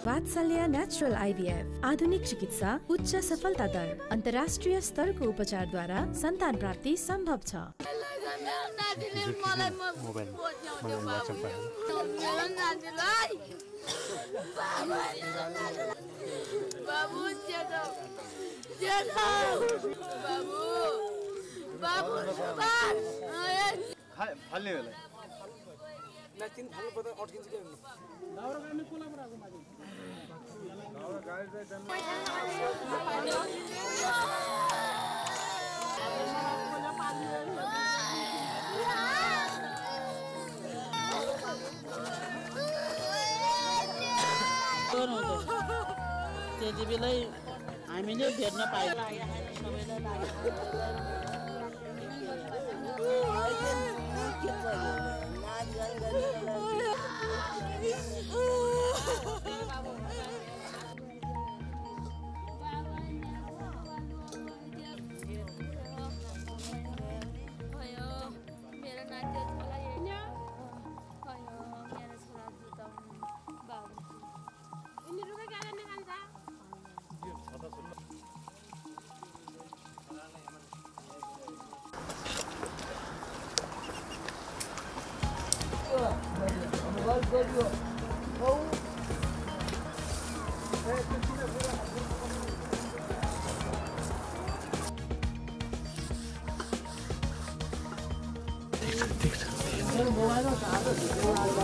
वात्सल्य natural IVF आधुनिक चिकित्सा उच्च सफलता दर अन्तर्राष्ट्रिय स्तरको उपचारद्वारा सन्तान प्राप्ति सम्भव छ। Natin hal pada organ juga. Laura kami pula beragu maju. Laura guys dan. त्यति बेलै हामीले भेट्न पाइन्छ Mobil